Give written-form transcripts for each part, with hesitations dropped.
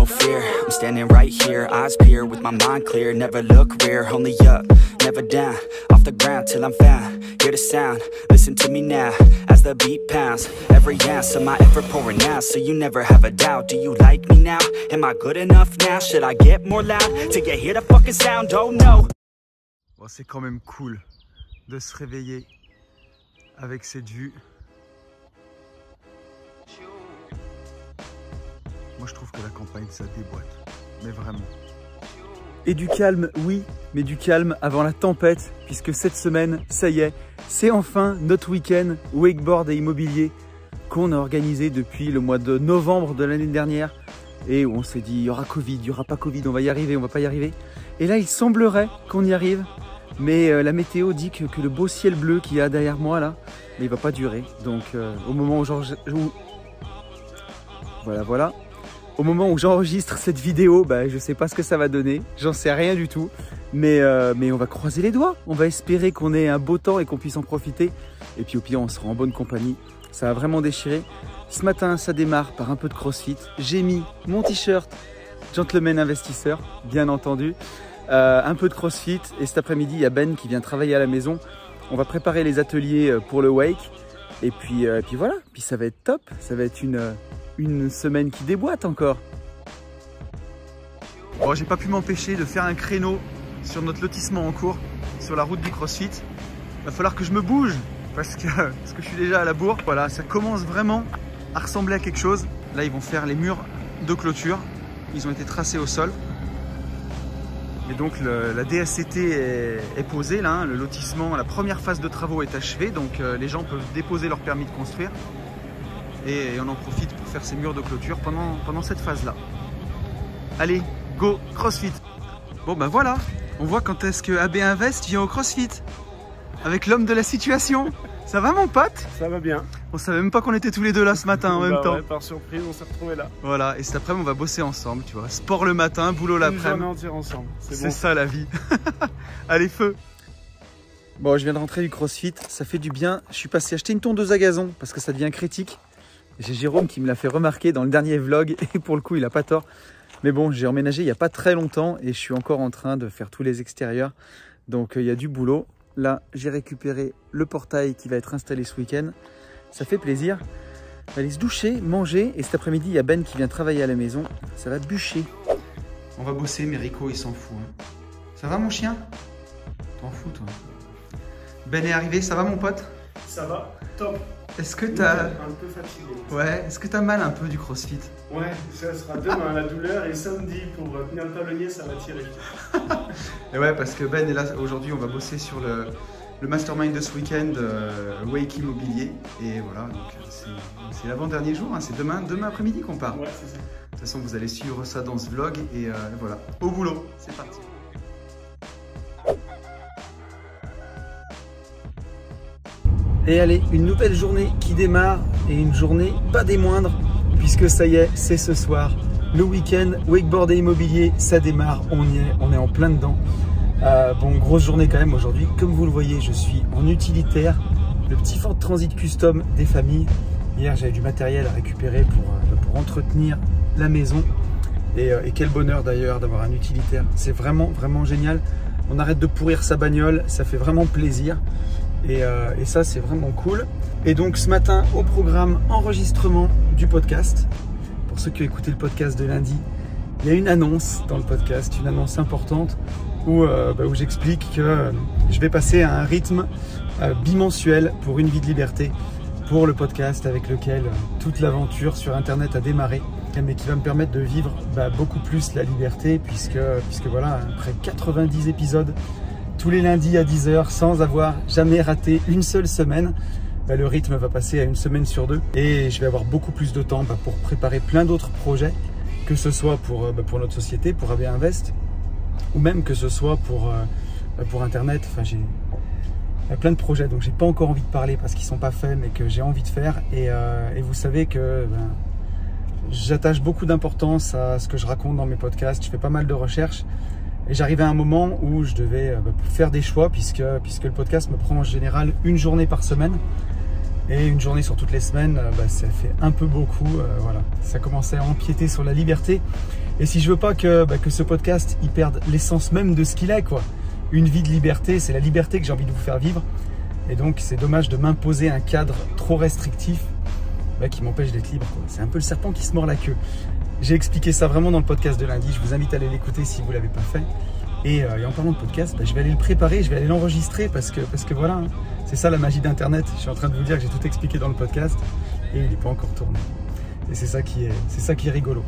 no fear. I'm standing right here, eyes peer with my mind clear. Never look rear, only up, never down. Off the ground till I'm found. Hear the sound, listen to me now. As the beat pounds, every ounce of my effort pouring out. So you never have a doubt, do you like me now? Am I good enough now? Should I get more loud till you hear the fucking sound? Oh no. Bon, c'est quand même cool de se réveiller avec cette vue. Moi je trouve que la campagne ça déboîte, mais vraiment. Et du calme, oui, mais du calme avant la tempête, puisque cette semaine, ça y est, c'est enfin notre week-end wakeboard et immobilier qu'on a organisé depuis le mois de novembre de l'année dernière et où on s'est dit il y aura Covid, il n'y aura pas Covid, on va y arriver, on va pas y arriver. Et là il semblerait qu'on y arrive, mais la météo dit que le beau ciel bleu qu'il y a derrière moi là, mais il va pas durer. Donc au moment où voilà. Au moment où j'enregistre cette vidéo, bah, je sais pas ce que ça va donner, j'en sais rien du tout, mais on va croiser les doigts, on va espérer qu'on ait un beau temps et qu'on puisse en profiter, et puis au pire on sera en bonne compagnie, ça va vraiment déchirer. Ce matin ça démarre par un peu de crossfit, j'ai mis mon t-shirt Gentleman Investisseur, bien entendu, un peu de crossfit, et cet après-midi il y a Ben qui vient travailler à la maison, on va préparer les ateliers pour le wake, et puis voilà, puis ça va être top, ça va être une semaine qui déboîte encore. Bon, j'ai pas pu m'empêcher de faire un créneau sur notre lotissement en cours, sur la route du CrossFit. Il va falloir que je me bouge parce que je suis déjà à la bourre. Voilà, ça commence vraiment à ressembler à quelque chose. Là, ils vont faire les murs de clôture. Ils ont été tracés au sol. Et donc la DSCT est posée là, hein, le lotissement, la première phase de travaux est achevée. Donc les gens peuvent déposer leur permis de construire. Et on en profite pour faire ces murs de clôture pendant cette phase-là. Allez, go CrossFit. Bon ben voilà, on voit quand est-ce que AB Invest vient au CrossFit. Avec l'homme de la situation. Ça va mon pote? Ça va bien. On savait même pas qu'on était tous les deux là ce matin en même temps. Ouais, par surprise, on s'est retrouvés là. Voilà, et cet après-midi on va bosser ensemble, tu vois. Sport le matin, boulot l'après-midi. Une journée entière ensemble. C'est bon. Ça la vie. Allez, feu. Bon, je viens de rentrer du CrossFit, ça fait du bien. Je suis passé acheter une tondeuse à gazon parce que ça devient critique. J'ai Jérôme qui me l'a fait remarquer dans le dernier vlog et pour le coup il a pas tort. Mais bon, j'ai emménagé il n'y a pas très longtemps et je suis encore en train de faire tous les extérieurs. Donc il y a du boulot. Là, j'ai récupéré le portail qui va être installé ce week-end. Ça fait plaisir. On va aller se doucher, manger et cet après-midi il y a Ben qui vient travailler à la maison. Ça va bûcher. On va bosser mais Rico il s'en fout. Hein. Ça va mon chien? T'en fous toi? Ben est arrivé, ça va mon pote? Ça va, top. Est-ce que t'as... Un peu fatigué. Ouais, est-ce que t'as mal un peu du CrossFit? Ouais, ça sera demain la douleur et samedi pour tenir le talonnier ça va tirer. Et ouais, parce que Ben est là aujourd'hui, on va bosser sur le mastermind de ce week-end Wake Immobilier. Et voilà, donc c'est l'avant-dernier jour, hein, c'est demain après-midi qu'on part. Ouais, c'est ça. De toute façon, vous allez suivre ça dans ce vlog et voilà, au boulot, c'est parti. Et allez, une nouvelle journée qui démarre et une journée pas des moindres puisque ça y est, c'est ce soir. Le week-end, wakeboard et immobilier, ça démarre, on y est, on est en plein dedans. Bon, grosse journée quand même aujourd'hui. Comme vous le voyez, je suis en utilitaire, le petit Ford Transit Custom des familles. Hier, j'avais du matériel à récupérer pour entretenir la maison. Et quel bonheur d'ailleurs d'avoir un utilitaire. C'est vraiment, vraiment génial. On arrête de pourrir sa bagnole, ça fait vraiment plaisir. Et ça c'est vraiment cool. Et donc ce matin au programme enregistrement du podcast. Pour ceux qui ont écouté le podcast de lundi, il y a une annonce dans le podcast, une annonce importante où j'explique que je vais passer à un rythme bimensuel pour une vie de liberté pour le podcast avec lequel toute l'aventure sur internet a démarré, mais qui va me permettre de vivre beaucoup plus la liberté puisque voilà, après 90 épisodes tous les lundis à 10 h sans avoir jamais raté une seule semaine, le rythme va passer à une semaine sur deux et je vais avoir beaucoup plus de temps pour préparer plein d'autres projets, que ce soit pour notre société, pour AB Invest, ou même que ce soit pour internet. Enfin, j'ai plein de projets donc j'ai pas encore envie de parler parce qu'ils sont pas faits mais que j'ai envie de faire et vous savez que j'attache beaucoup d'importance à ce que je raconte dans mes podcasts. Je fais pas mal de recherches. Et j'arrivais à un moment où je devais faire des choix puisque le podcast me prend en général une journée par semaine. Et une journée sur toutes les semaines, ça fait un peu beaucoup. Voilà, ça commençait à empiéter sur la liberté. Et si je veux pas que ce podcast il perde l'essence même de ce qu'il est, quoi. Une vie de liberté, c'est la liberté que j'ai envie de vous faire vivre. Et donc c'est dommage de m'imposer un cadre trop restrictif qui m'empêche d'être libre, quoi. C'est un peu le serpent qui se mord la queue. J'ai expliqué ça vraiment dans le podcast de lundi. Je vous invite à aller l'écouter si vous ne l'avez pas fait. Et en parlant de podcast, je vais aller le préparer, je vais aller l'enregistrer parce que voilà, hein, c'est ça la magie d'Internet. Je suis en train de vous dire que j'ai tout expliqué dans le podcast et il n'est pas encore tourné. Et c'est ça qui est rigolo.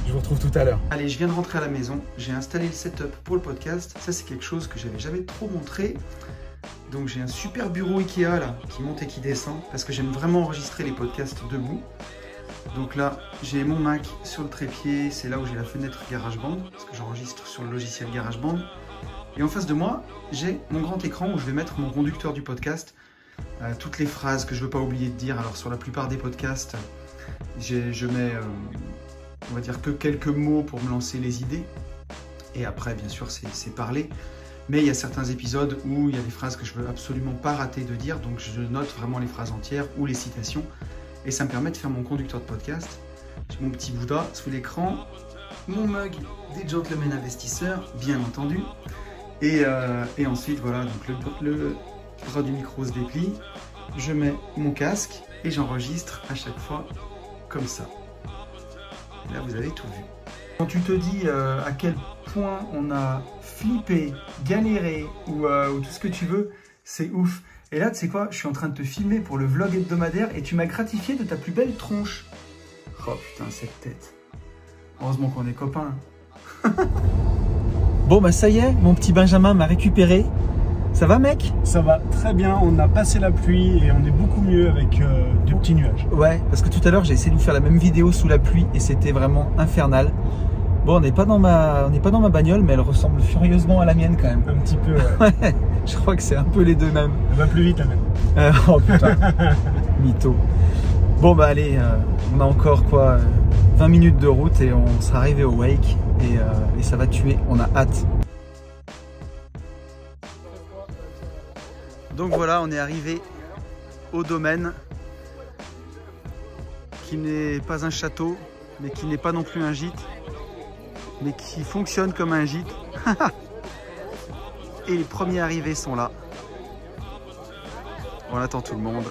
Je vous retrouve tout à l'heure. Allez, je viens de rentrer à la maison. J'ai installé le setup pour le podcast. Ça, c'est quelque chose que j'avais jamais trop montré. Donc j'ai un super bureau Ikea là, qui monte et qui descend parce que j'aime vraiment enregistrer les podcasts debout. Donc là, j'ai mon Mac sur le trépied, c'est là où j'ai la fenêtre GarageBand, parce que j'enregistre sur le logiciel GarageBand. Et en face de moi, j'ai mon grand écran où je vais mettre mon conducteur du podcast, toutes les phrases que je ne veux pas oublier de dire. Alors sur la plupart des podcasts, je mets, on va dire que quelques mots pour me lancer les idées. Et après, bien sûr, c'est parler. Mais il y a certains épisodes où il y a des phrases que je ne veux absolument pas rater de dire, donc je note vraiment les phrases entières ou les citations. Et ça me permet de faire mon conducteur de podcast. J'ai mon petit Bouddha sous l'écran, mon mug des Gentlemen Investisseurs, bien entendu. Et ensuite, voilà, donc le bras du micro se déplie. Je mets mon casque et j'enregistre à chaque fois comme ça. Et là, vous avez tout vu. Quand tu te dis à quel point on a flippé, galéré ou tout ce que tu veux, c'est ouf. Et là, tu sais quoi, je suis en train de te filmer pour le vlog hebdomadaire et tu m'as gratifié de ta plus belle tronche. Oh putain, cette tête. Heureusement qu'on est copains. Bon, bah ça y est, mon petit Benjamin m'a récupéré. Ça va, mec? Ça va très bien, on a passé la pluie et on est beaucoup mieux avec de petits nuages. Ouais, parce que tout à l'heure, j'ai essayé de vous faire la même vidéo sous la pluie et c'était vraiment infernal. Bon, on n'est pas dans ma bagnole, mais elle ressemble furieusement à la mienne quand même. Un petit peu, ouais. Ouais, je crois que c'est un peu les deux mêmes. Elle va plus vite, la mienne. Oh putain, mytho. Bon, bah allez, on a encore quoi 20 minutes de route et on sera arrivé au Wake et ça va tuer, on a hâte. Donc voilà, on est arrivé au domaine qui n'est pas un château, mais qui n'est pas non plus un gîte, mais qui fonctionne comme un gîte. Et les premiers arrivés sont là. On attend tout le monde.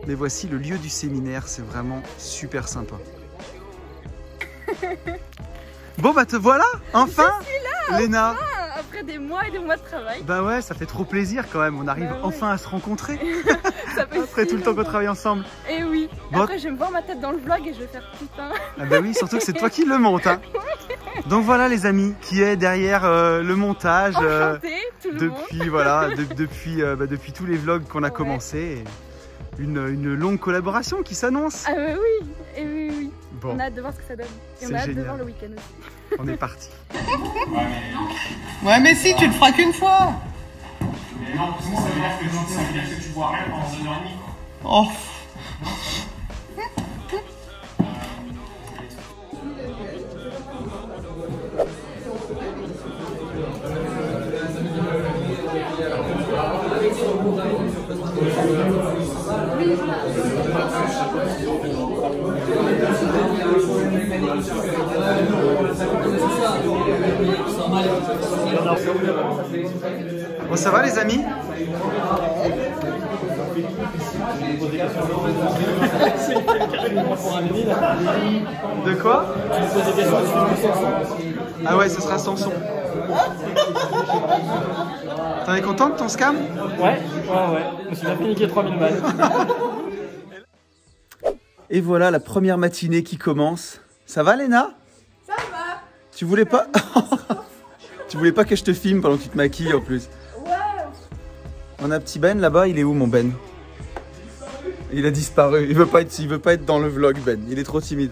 Mais voici le lieu du séminaire, c'est vraiment super sympa. Bon bah te voilà, enfin, je suis là, Léna. Enfin, après des mois et des mois de travail. Bah ouais, ça fait trop plaisir quand même, on arrive enfin à se rencontrer. Ça fait après tout le temps qu'on travaille ensemble. Et oui, bon. Après je vais me voir ma tête dans le vlog et je vais faire putain. Ah bah oui, surtout que c'est toi qui le monte, hein. Donc voilà les amis, qui est derrière le montage. Enchanté, tout le depuis, monde. Voilà, depuis tous les vlogs qu'on a commencé. Et une longue collaboration qui s'annonce. Ah bah oui, et oui, oui. Bon. On a hâte de voir ce que ça donne. Et on a hâte de voir le week-end aussi. On est parti. Ouais mais si, tu le feras qu'une fois. Mais non, parce que ça veut dire que tu vois rien pendant 1 heure et demie. Oh. Bon, ça va les amis? De quoi? Ah ouais, ça sera sans son. T'en es content de ton scam? Ouais. Je me suis bien fait niquer 3000 balles. Et voilà la première matinée qui commence. Ça va Léna? Ça va. Tu voulais pas Tu voulais pas que je te filme pendant que tu te maquilles en plus? Ouais. On a petit Ben là-bas, il est où mon Ben? Il a disparu, il veut pas être dans le vlog Ben, il est trop timide.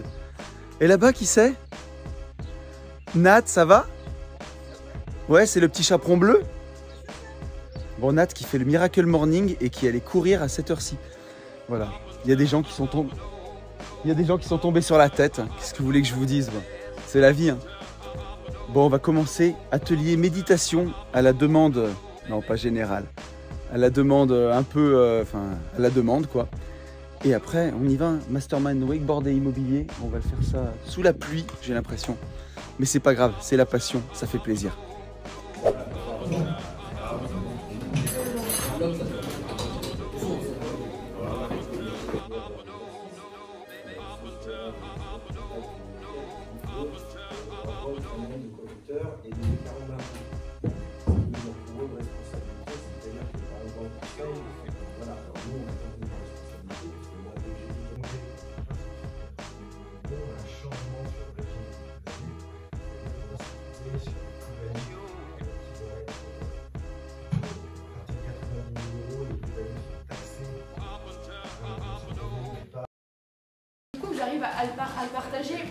Et là-bas qui c'est? Nat, ça va? Ouais, c'est le petit chaperon bleu. Bon, Nat qui fait le Miracle Morning et qui allait courir à cette heure-ci. Voilà, il y a des gens qui sont tombés. Il y a des gens qui sont tombés sur la tête. Qu'est-ce que vous voulez que je vous dise? C'est la vie. Hein. Bon, on va commencer atelier méditation à la demande, non pas générale, à la demande un peu, à la demande quoi. Et après, on y va, Mastermind Wakeboard et Immobilier. On va le faire ça sous la pluie, j'ai l'impression. Mais c'est pas grave, c'est la passion, ça fait plaisir. J'arrive à le partager.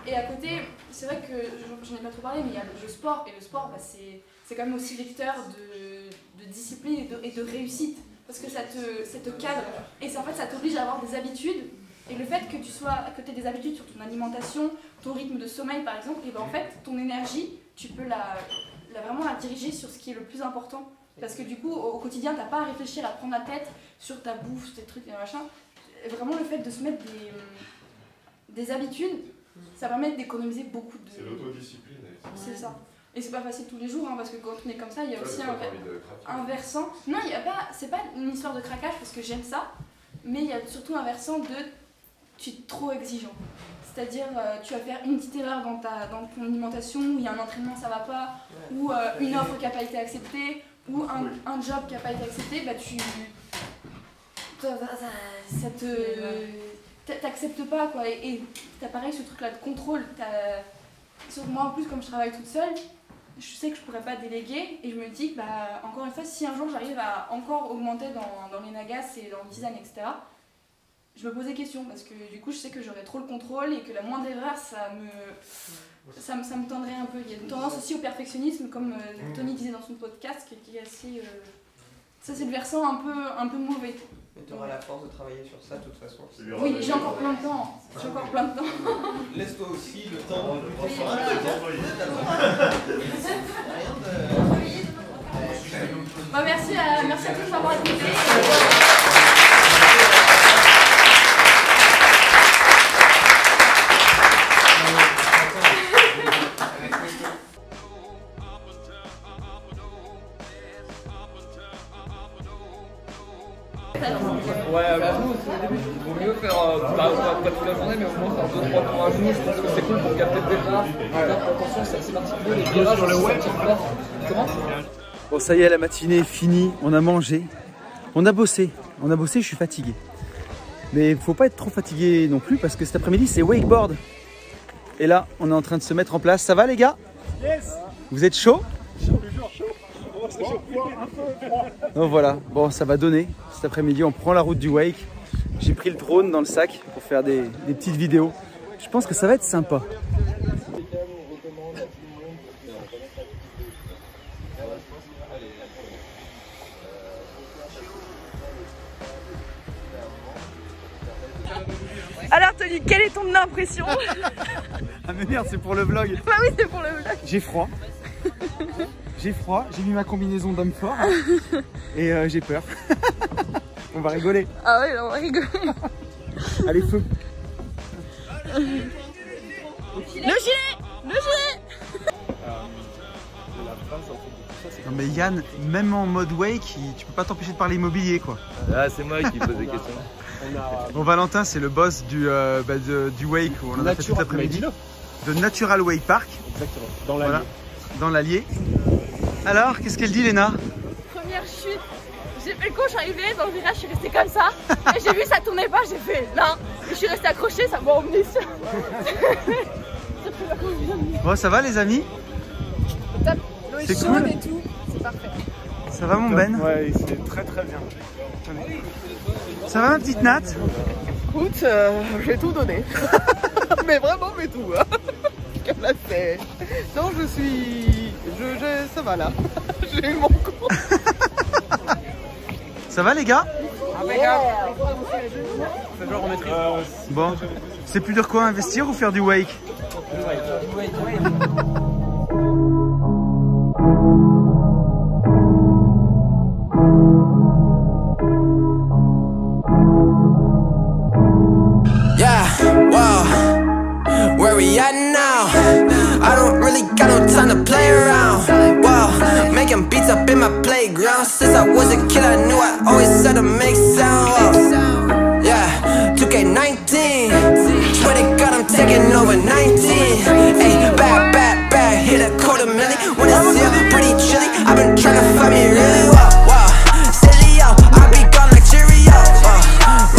Et à côté, c'est vrai que j'en ai pas trop parlé, mais il y a le sport. Et le sport, bah, c'est quand même aussi vecteur de discipline et de réussite. Parce que ça te cadre. Et en fait, ça t'oblige à avoir des habitudes. Et le fait que tu aies des habitudes sur ton alimentation, ton rythme de sommeil par exemple, et ben en fait, ton énergie, tu peux vraiment la diriger sur ce qui est le plus important. Parce que du coup, au quotidien, t'as pas à réfléchir, à prendre la tête sur ta bouffe, tes trucs et machin. Et vraiment, le fait de se mettre des habitudes, ça permet d'économiser beaucoup de... C'est l'autodiscipline. C'est ça. Et c'est pas facile tous les jours, hein, parce que quand on est comme ça, il y a aussi un versant... Non, c'est pas une histoire de craquage, parce que j'aime ça, mais il y a surtout un versant de... Tu es trop exigeant. C'est-à-dire, tu vas faire une petite erreur dans ton alimentation, où il y a un entraînement, ça va pas, ou une offre qui n'a pas été acceptée, ou un job qui n'a pas été accepté, bah t'acceptes pas quoi, et t'as pareil ce truc là de contrôle. Moi en plus, comme je travaille toute seule, je sais que je pourrais pas déléguer, et je me dis bah encore une fois, si un jour j'arrive à encore augmenter dans les nagas et dans le design, etc., je me pose des questions, parce que du coup je sais que j'aurais trop le contrôle et que la moindre erreur ça me tendrait un peu. Il y a une tendance aussi au perfectionnisme, comme Tony disait dans son podcast, qui est assez... ça c'est le versant un peu mauvais. Mais tu auras la force de travailler sur ça de toute façon. Oui, j'ai encore plein de temps. Laisse-toi aussi le temps de... Merci à tous d'avoir écouté. Ouais, à genoux, il vaut mieux faire, pas toute la journée, mais au moins faire 2-3 tours à genoux. Je pense que c'est cool pour capter le départ. Attention, c'est assez particulier, les virages sur le web. Comment? Bon, ça y est, la matinée est finie, on a mangé, on a bossé, je suis fatigué. Mais il ne faut pas être trop fatigué non plus, parce que cet après-midi c'est wakeboard. Et là, on est en train de se mettre en place. Ça va les gars? Yes. Vous êtes chaud? Donc voilà, bon ça va donner. Cet après-midi on prend la route du wake. J'ai pris le drone dans le sac pour faire des petites vidéos. Je pense que ça va être sympa. Alors Tony, quelle est ton impression? Ah mais merde, c'est pour le vlog. Bah oui, c'est pour le vlog. J'ai froid. J'ai mis ma combinaison d'homme fort et j'ai peur. On va rigoler. Ah ouais, on va rigoler. Allez, feu. Le gilet. Non mais Yann, même en mode wake, tu peux pas t'empêcher de parler immobilier quoi. Ah c'est moi qui pose des questions. Bon, Valentin c'est le boss du wake où on en a fait tout l'après-midi. De Natural Wake Park. Exactement, dans l'Allier. Voilà, dans l'Allier. Alors, qu'est-ce qu'elle dit Léna? Première chute, j'ai fait le con, je suis arrivée dans le virage, je suis restée comme ça. Et j'ai vu ça tournait pas, j'ai fait non. Et je suis restée accrochée, ça m'a emmenée sur... Bon, ça va les amis? Top, l'eau est chaude cool. et tout, c'est parfait. Ça va mon Ben? Ouais, c'est très très bien. Ça va ma petite Nat? Écoute, j'ai tout donné. Mais vraiment, mais tout. Hein. Comme là, c'est... Non, je suis... Ça va là. J'ai eu mon coup. Ça va les gars? Bon, c'est plus dur quoi, investir ou faire du wake? Yeah, whoa, where we at now? I don't really got no time to play around. Whoa, making beats up in my playground. Since I was a kid I knew I always had to make sound. Whoa. Yeah, 2K19, swear to God I'm taking over 19. Ayy, bad, hit a quarter million. When it's here, pretty chilly, I've been trying to find me really well. Silly yo, I be gone like Cheerio.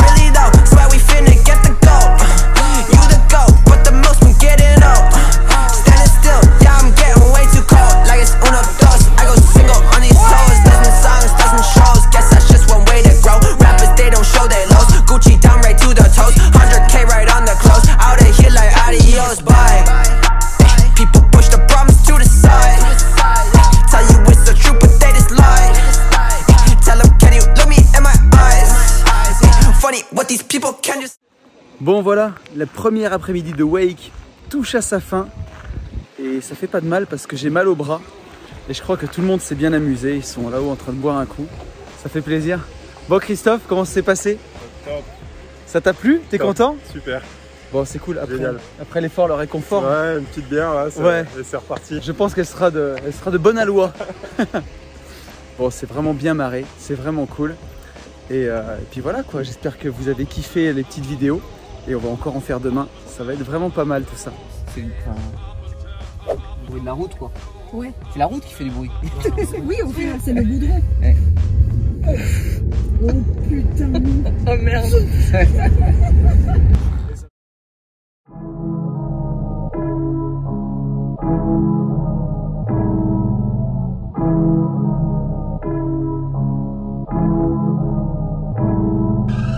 Really though, swear we finna get the gold. You the goat, but the most been getting old. Standing still, yeah I'm getting way too cold. Like it's uno dos, I go single on these hoes. Dozen songs, dozen shows, guess that's just one way to grow. Rappers they don't show their lows, Gucci down right to the toes, 100K right on the clothes. Out of here like adios, bye. People push the problems to the side. Tell you it's the truth, but they just lie. Tell them, can you look me in my eyes? Funny what these people can just. Bon voilà, la première après-midi de Wake touche à sa fin. Et ça fait pas de mal parce que j'ai mal au bras. Et je crois que tout le monde s'est bien amusé. Ils sont là-haut en train de boire un coup. Ça fait plaisir. Bon Christophe, comment ça s'est passé? Top. Ça t'a plu? T'es content? Super. Bon c'est cool, après l'effort, le réconfort. Ouais, une petite bière là, ouais. Et c'est reparti. Je pense qu'elle sera de bonne aloi. Bon c'est vraiment bien marré, c'est vraiment cool. Et puis voilà quoi, j'espère que vous avez kiffé les petites vidéos. Et on va encore en faire demain, ça va être vraiment pas mal tout ça. C'est le bruit de la route quoi. Ouais. C'est la route qui fait du bruit. Oui, au final, c'est le goudron. Ouais. Oh putain. Oh merde.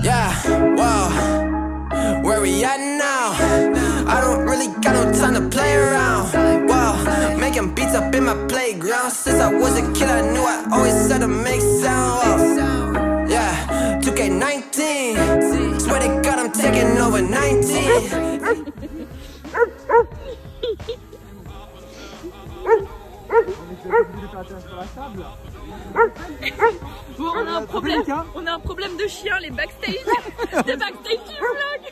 Yeah, whoa, where we at now? I don't really got no time to play around. Whoa, making beats up in my playground. Since I was a kid I knew I always had to make sound. Whoa. Yeah, 2K19, swear to God I'm taking over 19. Bon, on a un problème de chien, les backstage. Les backstage du vlog.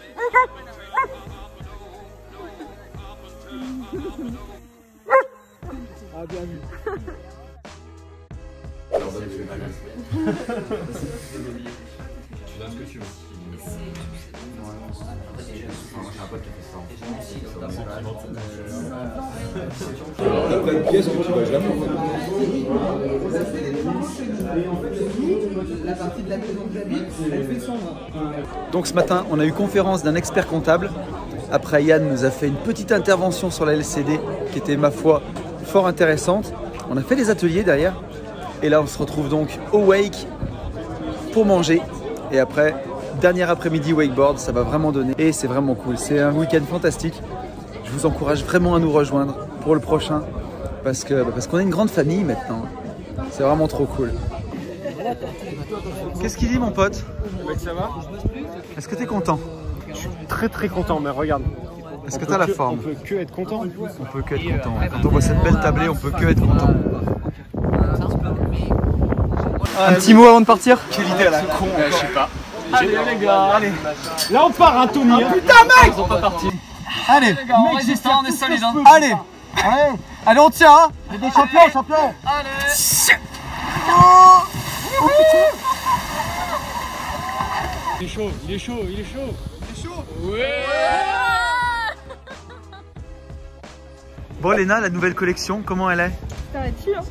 Ah bien vu. Tu donnes ce que tu veux. Donc ce matin, on a eu conférence d'un expert comptable. Après, Yann nous a fait une petite intervention sur la LCD qui était, ma foi, fort intéressante. On a fait des ateliers derrière. Et là, on se retrouve donc au Wake pour manger. Et après, dernier après-midi wakeboard, ça va vraiment donner. Et c'est vraiment cool. C'est un week-end fantastique. Je vous encourage vraiment à nous rejoindre pour le prochain. Parce qu'on est une grande famille maintenant. C'est vraiment trop cool. Qu'est-ce qu'il dit mon pote? Mec, ça va? Est-ce que tu es content? Je suis très content, mais regarde. Est-ce que tu as la forme? On peut que être content. On peut que être content. Quand on voit cette belle tablée, on peut que être content. Un petit mot avant de partir? Quelle idée à la con. Je sais pas. Allez les gars, allez. Là on part, hein, Tommy. Putain mec! Ils sont pas partis. Allez, Les gars, on résiste, on est solide. Hein. allez, allez, allez, on tient, hein. On est des champions, champions. Allez. Oh putain. Il est chaud, il est chaud, il est chaud. Il est chaud. Ouais. Bon Léna, la nouvelle collection, comment elle est? Ça va dessus, hein.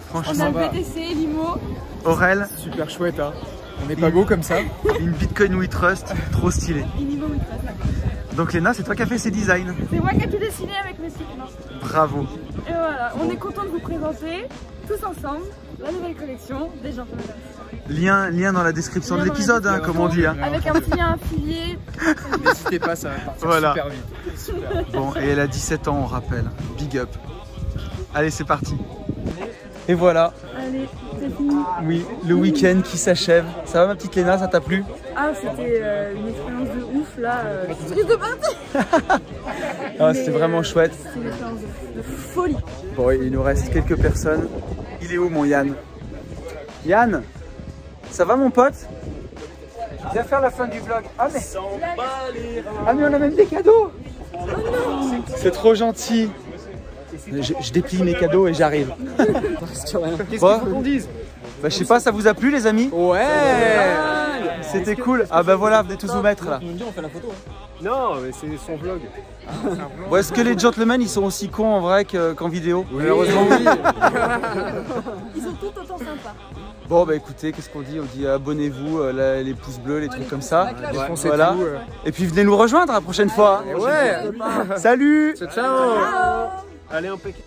Franchement, On a le BTC, l'IMO. Aurel, Super chouette, hein. On est pas beau comme ça. une Bitcoin We Trust, trop stylé. Inimo, oui, ça. Donc Léna, c'est toi qui as fait ces designs. C'est moi qui ai tout dessiné avec mes cycles. Bravo. Et voilà, on est content de vous présenter tous ensemble la nouvelle collection des gens. Lien dans la description de l'épisode, hein, comme on dit. Hein. Avec un petit lien affilié. N'hésitez pas, ça va partir Voilà. super vite. Super. Bon, et elle a 17 ans, on rappelle. Big up. Allez, c'est parti. Et voilà, Allez, c'est fini. oui, le week-end qui s'achève. Ça va ma petite Léna, ça t'a plu? Ah, c'était une expérience de ouf là. Prise de bain. Ah, c'était vraiment chouette. C'était une expérience de folie. Bon, il nous reste quelques personnes. Il est où mon Yann? Yann, ça va mon pote? Viens faire la fin du vlog. Ah mais on a même des cadeaux. C'est trop gentil. Je déplie mes cadeaux et j'arrive. Qu'est-ce qu'on dise? Bah, je sais pas, ça vous a plu les amis? Ouais. C'était cool. Ah bah voilà, venez tous vous mettre là. On fait la photo. Non, mais c'est son vlog. Bon, est-ce que les gentlemen ils sont aussi cons en vrai qu'en vidéo? Malheureusement oui. Ils sont tout autant sympas. Bon bah écoutez, qu'est-ce qu'on dit? On dit abonnez-vous, les pouces bleus, les trucs comme ça. Voilà. Et puis venez nous rejoindre la prochaine fois. Ouais. Salut. Ciao. Allez, impeccable.